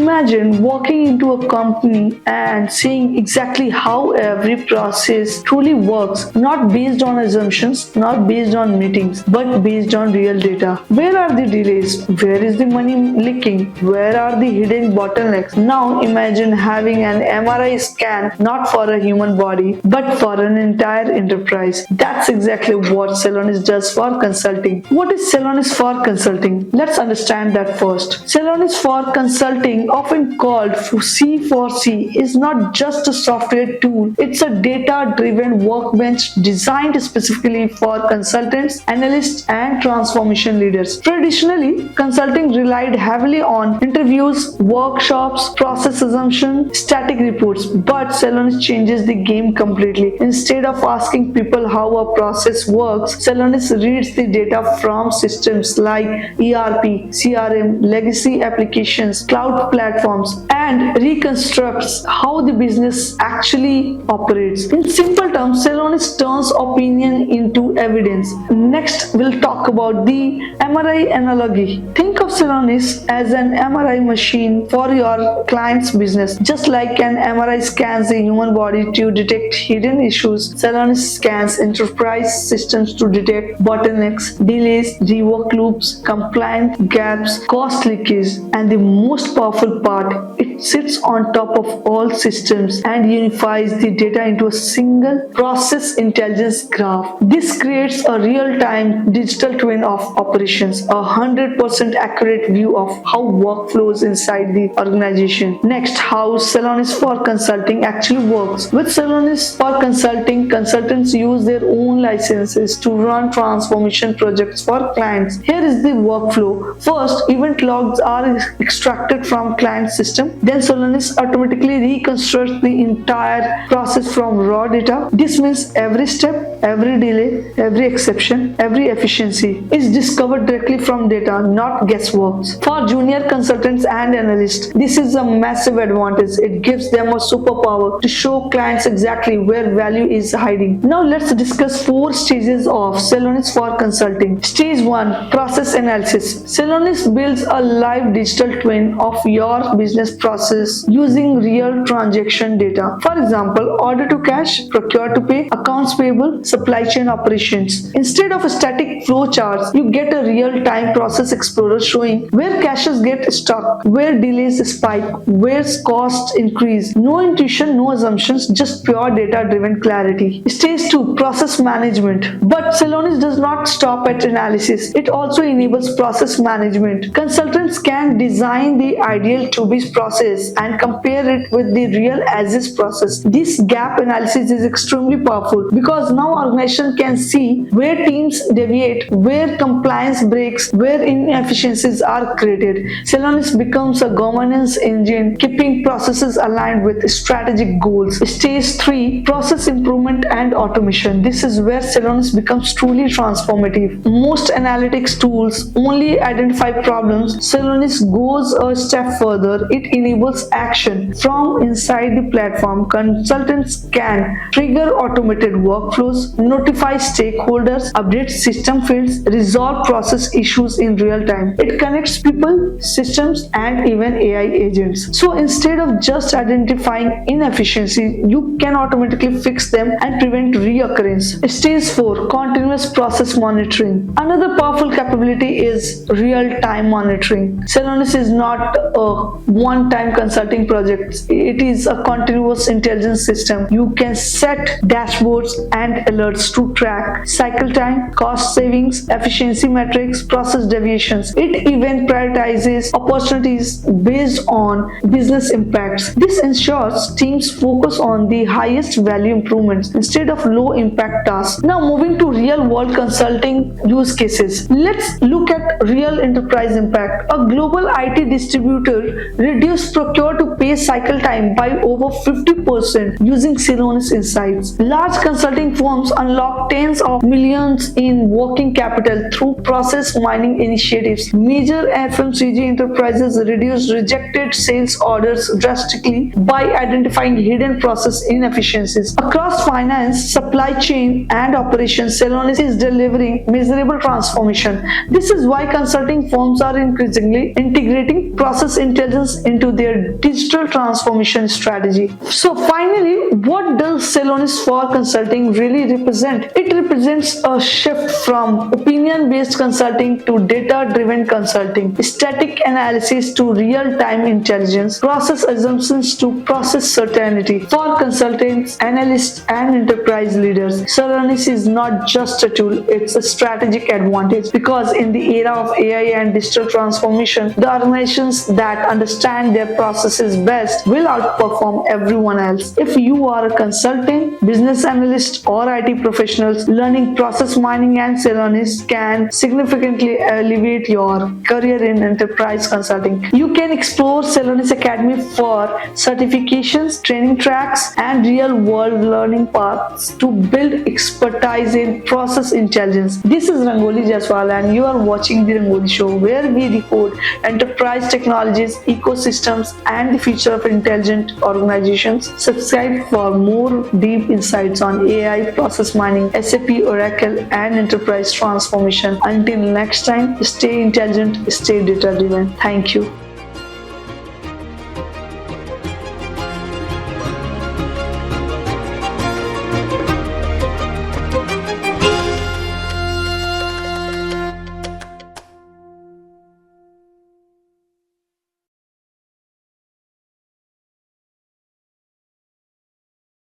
Imagine walking into a company and seeing exactly how every process truly works, not based on assumptions, not based on meetings, but based on real data. Where are the delays? Where is the money leaking? Where are the hidden bottlenecks? Now imagine having an MRI scan not for a human body, but for an entire enterprise. That's exactly what Celonis does for consulting. What is Celonis for consulting? Let's understand that first. Celonis for consulting, often called C4C, is not just a software tool. It's a data-driven workbench designed specifically for consultants, analysts, and transformation leaders. Traditionally, consulting relied heavily on interviews, workshops, process assumption, static reports, but Celonis changes the game completely. Instead of asking people how a process works, Celonis reads the data from systems like ERP, CRM, legacy applications, cloud platforms, and reconstructs how the business actually operates. In simple terms, Celonis turns opinion into evidence. Next, we'll talk about the MRI analogy. Think of Celonis as an MRI machine for your client's business. Just like an MRI scans the human body to detect hidden issues, Celonis scans enterprise systems to detect bottlenecks, delays, rework loops, compliance gaps, cost leakage, and the most powerful part, it sits on top of all systems and unifies the data into a single process intelligence graph. This creates a real-time digital twin of operations, a 100% accurate view of how work flows inside the organization. Next, how Celonis for consulting actually works. With Celonis for consulting, consultants use their own licenses to run transformation projects for clients. Here is the workflow. First, event logs are extracted from client system. Then Celonis automatically reconstructs the entire process from raw data. This means every step, every delay, every exception, every efficiency is discovered directly from data, not guesswork. For junior consultants and analysts, this is a massive advantage. It gives them a superpower to show clients exactly where value is hiding. Now let's discuss 4 stages of Celonis for consulting. Stage 1, process analysis. Celonis builds a live digital twin of your business process using real transaction data. For example, order to cash, procure to pay, accounts payable, supply chain operations. Instead of a static flow charts, you get a real-time process explorer showing where caches get stuck, where delays spike, where costs increase. No intuition, no assumptions, just pure data-driven clarity. Stage 2, process management. But Celonis does not stop at analysis. It also enables process management. Consultants can design the ideal to-be process and compare it with the real as-is process. This gap analysis is extremely powerful because now organization can see where teams deviate, where compliance breaks, where inefficiencies are created. Celonis becomes a governance engine, keeping processes aligned with strategic goals. Stage 3, process improvement and automation. This is where Celonis becomes truly transformative. Most analytics tools only identify problems. Celonis goes a step further. It enables action from inside the platform. Consultants can trigger automated workflows, notify stakeholders, update system fields, resolve process issues in real time. It connects people, systems, and even AI agents. So instead of just identifying inefficiency, you can automatically fix them and prevent reoccurrence. Stage 4, continuous process monitoring. Another powerful capability is real-time monitoring. Celonis is not a one-time consulting project. It is a continuous intelligence system. You can set dashboards and alerts to track cycle time, cost savings, efficiency metrics, process deviations. It even prioritizes opportunities based on business impacts. This ensures teams focus on the highest value improvements instead of low impact tasks. Now moving to real world consulting use cases. Let's look at real enterprise impact. A global IT distributor reduced procure to pay cycle time by over 50% using Celonis Insights. Large consulting firms unlock tens of millions in working capital through process mining initiatives. Major FMCG enterprises reduce rejected sales orders drastically by identifying hidden process inefficiencies. Across finance, supply chain, and operations, Celonis is delivering measurable transformation. This is why consulting firms are increasingly integrating process intelligence intelligence into their digital transformation strategy. So finally, what does Celonis for Consulting really represent? It represents a shift from opinion-based consulting to data-driven consulting, static analysis to real-time intelligence, process assumptions to process certainty. For consultants, analysts, and enterprise leaders, Celonis is not just a tool, it's a strategic advantage, because in the era of AI and digital transformation, the organizations that understand their processes best will outperform everyone else. If you are a consultant, business analyst, or IT professionals, learning process mining and Celonis can significantly elevate your career in enterprise consulting. You can explore Celonis Academy for certifications, training tracks, and real-world learning paths to build expertise in process intelligence. This is Rangoli Jaswal, and you are watching The Rangoli Show, where we decode enterprise technologies, ecosystems, and the future of intelligent organizations. Subscribe for more deep insights on AI, process mining, SAP, Oracle, and enterprise transformation. Until next time, stay intelligent, stay data driven. Thank you.